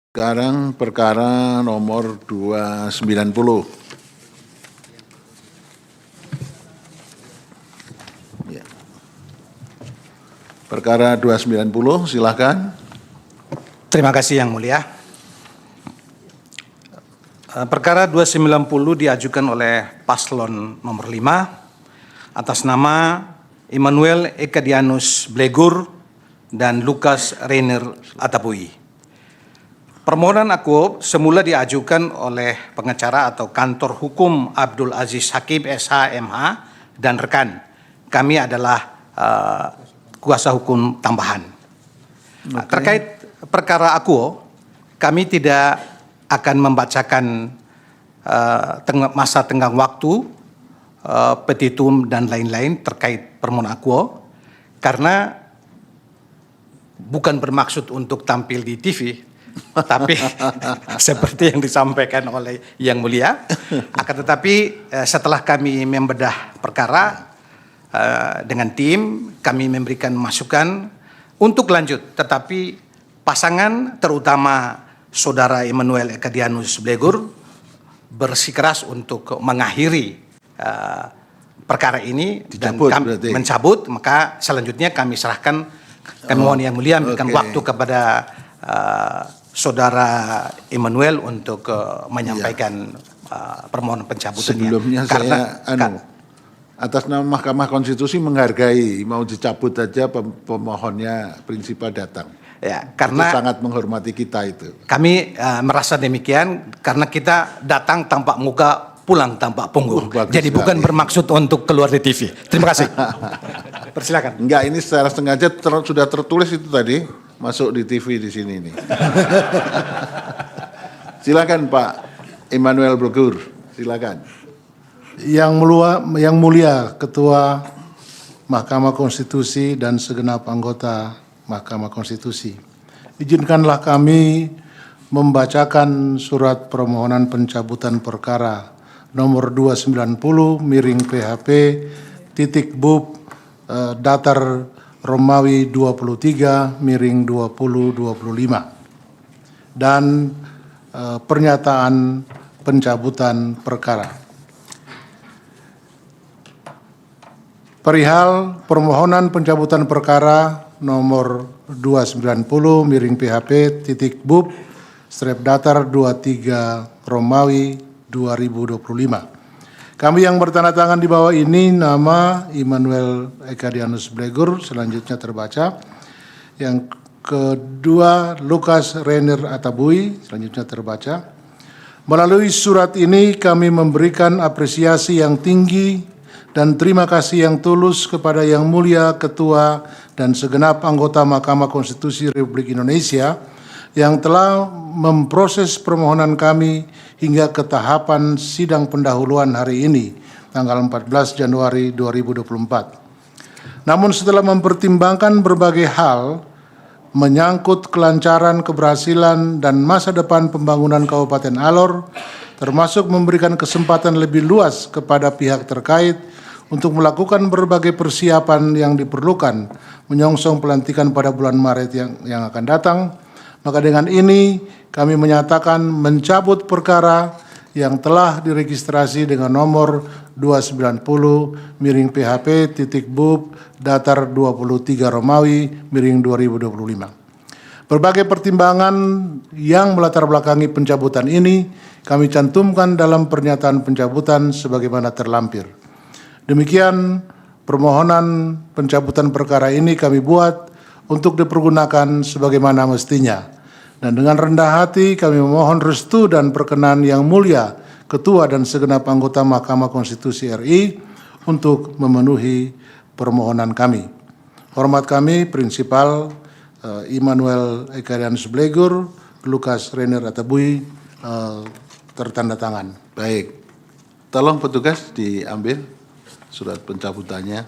Sekarang perkara nomor 290. Ya. Perkara 290, silakan. Terima kasih Yang Mulia. Perkara 290 diajukan oleh paslon nomor 5 atas nama Immanuel Ekadianus Blegur dan Lukas Reiner Atabui. Permohonan akuo semula diajukan oleh pengacara atau kantor hukum Abdul Aziz Hakim SH MH dan rekan. Kami adalah kuasa hukum tambahan. Terkait perkara akuo, kami tidak akan membacakan masa tenggang waktu, petitum dan lain-lain terkait permohonan akuo, karena bukan bermaksud untuk tampil di TV, tapi seperti yang disampaikan oleh Yang Mulia. Akan tetapi setelah kami membedah perkara dengan tim, kami memberikan masukan untuk lanjut. Tetapi pasangan terutama Saudara Immanuel Ekadianus Blegur bersikeras untuk mengakhiri perkara ini dan kami mencabut. Maka selanjutnya kami serahkan, kami mohon Yang Mulia memberikan waktu kepada Saudara Immanuel untuk menyampaikan permohonan pencabutannya. Sebelumnya atas nama Mahkamah Konstitusi menghargai, mau dicabut aja pemohonnya prinsipal datang. Ya, karena itu sangat menghormati kita itu. Kami merasa demikian karena kita datang tanpa muka, pulang tanpa punggung. Jadi bukan bermaksud untuk keluar di TV. Terima kasih. Persilakan. Enggak, ini secara sengaja sudah tertulis itu tadi, masuk di TV di sini nih. Silakan Pak Immanuel Blegur, silakan. Yang Mulia Ketua Mahkamah Konstitusi dan segenap anggota Mahkamah Konstitusi, izinkanlah kami membacakan surat permohonan pencabutan perkara nomor 290 miring PHP titik bub datar Romawi 23 miring 2025 dan pernyataan pencabutan perkara. Perihal permohonan pencabutan perkara nomor 290 miring PHP titik bub strep datar 23 Romawi 2025. Kami yang bertanda tangan di bawah ini nama Immanuel Ekadianus Blegur, selanjutnya terbaca. Yang kedua Lukas Reiner Atabui, selanjutnya terbaca. Melalui surat ini kami memberikan apresiasi yang tinggi dan terima kasih yang tulus kepada Yang Mulia Ketua dan segenap anggota Mahkamah Konstitusi Republik Indonesia yang telah memproses permohonan kami hingga ke tahapan sidang pendahuluan hari ini, tanggal 14 Januari 2024. Namun setelah mempertimbangkan berbagai hal menyangkut kelancaran, keberhasilan, dan masa depan pembangunan Kabupaten Alor, termasuk memberikan kesempatan lebih luas kepada pihak terkait untuk melakukan berbagai persiapan yang diperlukan menyongsong pelantikan pada bulan Maret yang akan datang, maka dengan ini kami menyatakan mencabut perkara yang telah diregistrasi dengan nomor 290 miring PHP titik bub datar 23 Romawi miring 2025. Berbagai pertimbangan yang melatar belakangi pencabutan ini kami cantumkan dalam pernyataan pencabutan sebagaimana terlampir. Demikian permohonan pencabutan perkara ini kami buat untuk dipergunakan sebagaimana mestinya. Dan dengan rendah hati kami memohon restu dan perkenan Yang Mulia Ketua dan segenap anggota Mahkamah Konstitusi RI untuk memenuhi permohonan kami. Hormat kami Prinsipal Immanuel Ekadianus Blegur, Lukas Reiner Atabui, tertanda tangan. Baik, tolong petugas diambil surat pencabutannya.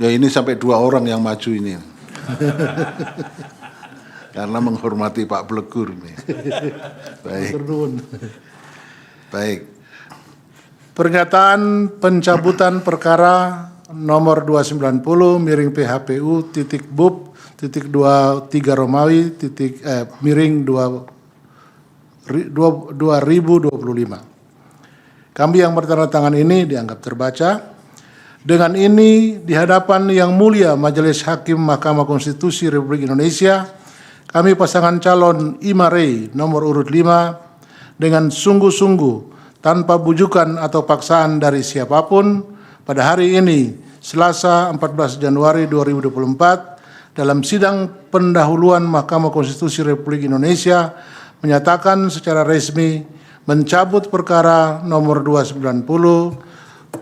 Ya ini sampai 2 orang yang maju ini. Karena menghormati Pak Blegur nih. Baik. Baik. Pernyataan pencabutan perkara nomor 290 miring PHPU titik bub titik 23 Romawi titik miring 2025. Kami yang bertanda tangan ini dianggap terbaca. Dengan ini di hadapan Yang Mulia Majelis Hakim Mahkamah Konstitusi Republik Indonesia, kami pasangan calon Ima Rey nomor urut 5 dengan sungguh-sungguh tanpa bujukan atau paksaan dari siapapun pada hari ini Selasa 14 Januari 2024 dalam sidang pendahuluan Mahkamah Konstitusi Republik Indonesia menyatakan secara resmi mencabut perkara nomor 290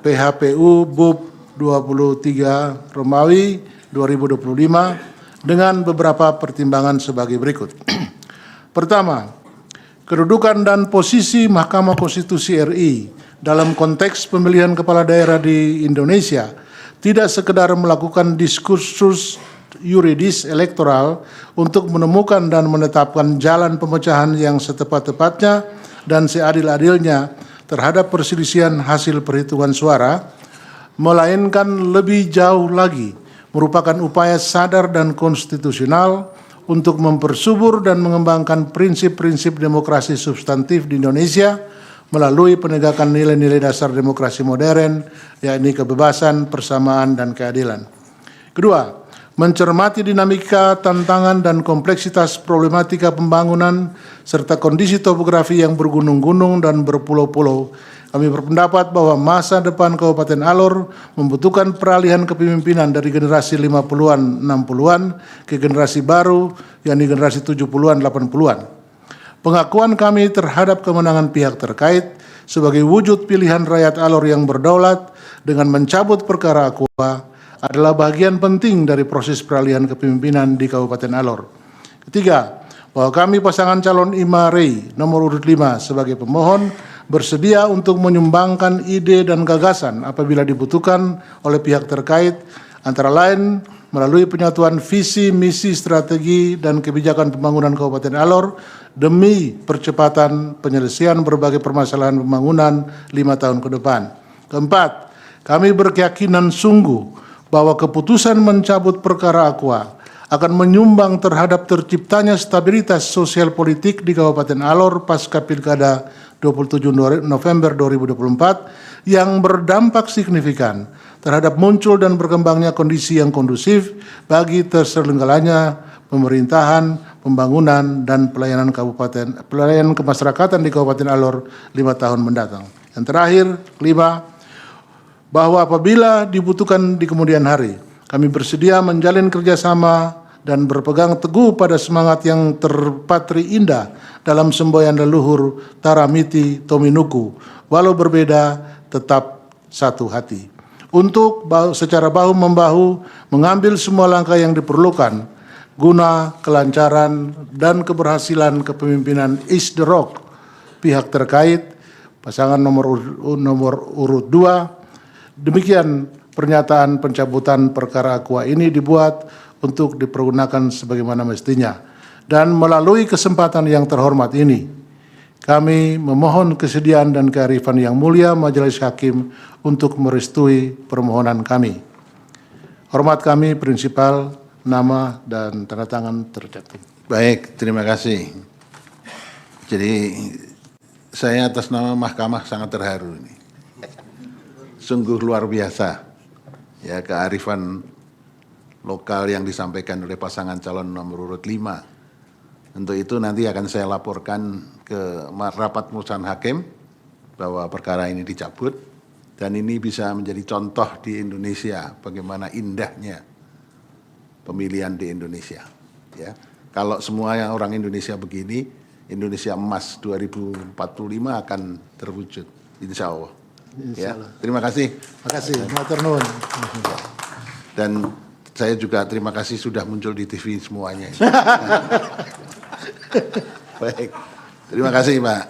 PHPU BUP 23 Romawi 2025 dengan beberapa pertimbangan sebagai berikut. Pertama, kedudukan dan posisi Mahkamah Konstitusi RI dalam konteks pemilihan kepala daerah di Indonesia tidak sekedar melakukan diskursus yuridis elektoral untuk menemukan dan menetapkan jalan pemecahan yang setepat-tepatnya dan seadil-adilnya terhadap perselisihan hasil perhitungan suara, melainkan lebih jauh lagi merupakan upaya sadar dan konstitusional untuk mempersubur dan mengembangkan prinsip-prinsip demokrasi substantif di Indonesia melalui penegakan nilai-nilai dasar demokrasi modern, yakni kebebasan, persamaan, dan keadilan. Kedua, mencermati dinamika, tantangan, dan kompleksitas problematika pembangunan serta kondisi topografi yang bergunung-gunung dan berpulau-pulau, kami berpendapat bahwa masa depan Kabupaten Alor membutuhkan peralihan kepemimpinan dari generasi 50-an, 60-an ke generasi baru, yakni generasi 70-an, 80-an. Pengakuan kami terhadap kemenangan pihak terkait sebagai wujud pilihan rakyat Alor yang berdaulat dengan mencabut perkara Aqua adalah bagian penting dari proses peralihan kepemimpinan di Kabupaten Alor. Ketiga, bahwa kami pasangan calon Ima Rey nomor urut 5 sebagai pemohon bersedia untuk menyumbangkan ide dan gagasan apabila dibutuhkan oleh pihak terkait, antara lain melalui penyatuan visi, misi, strategi, dan kebijakan pembangunan Kabupaten Alor demi percepatan penyelesaian berbagai permasalahan pembangunan 5 tahun ke depan. Keempat, kami berkeyakinan sungguh bahwa keputusan mencabut perkara Aqua akan menyumbang terhadap terciptanya stabilitas sosial politik di Kabupaten Alor pasca Pilkada 27 November 2024 yang berdampak signifikan terhadap muncul dan berkembangnya kondisi yang kondusif bagi terselenggaranya pemerintahan, pembangunan, dan pelayanan kemasyarakatan di Kabupaten Alor 5 tahun mendatang. Yang terakhir, kelima, bahwa apabila dibutuhkan di kemudian hari, kami bersedia menjalin kerjasama dan berpegang teguh pada semangat yang terpatri indah dalam semboyan leluhur Taramiti Tominuku, walau berbeda tetap satu hati. Untuk secara bahu-membahu mengambil semua langkah yang diperlukan guna kelancaran dan keberhasilan kepemimpinan ISDROK pihak terkait, pasangan nomor urut 2. Demikian pernyataan pencabutan perkara Aqua ini dibuat untuk dipergunakan sebagaimana mestinya. Dan melalui kesempatan yang terhormat ini, kami memohon kesediaan dan kearifan Yang Mulia Majelis Hakim untuk merestui permohonan kami. Hormat kami, Prinsipal, nama dan tanda tangan tercantum. Baik, terima kasih. Jadi saya atas nama Mahkamah sangat terharu ini. Sungguh luar biasa ya kearifan lokal yang disampaikan oleh pasangan calon nomor urut 5. Untuk itu nanti akan saya laporkan ke rapat putusan hakim bahwa perkara ini dicabut dan ini bisa menjadi contoh di Indonesia bagaimana indahnya pemilihan di Indonesia. Ya, kalau semua yang orang Indonesia begini, Indonesia Emas 2045 akan terwujud, insya Allah. Ya, terima kasih. Terima kasih, matur nuwun. Dan saya juga terima kasih sudah muncul di TV semuanya. Baik, terima kasih Pak.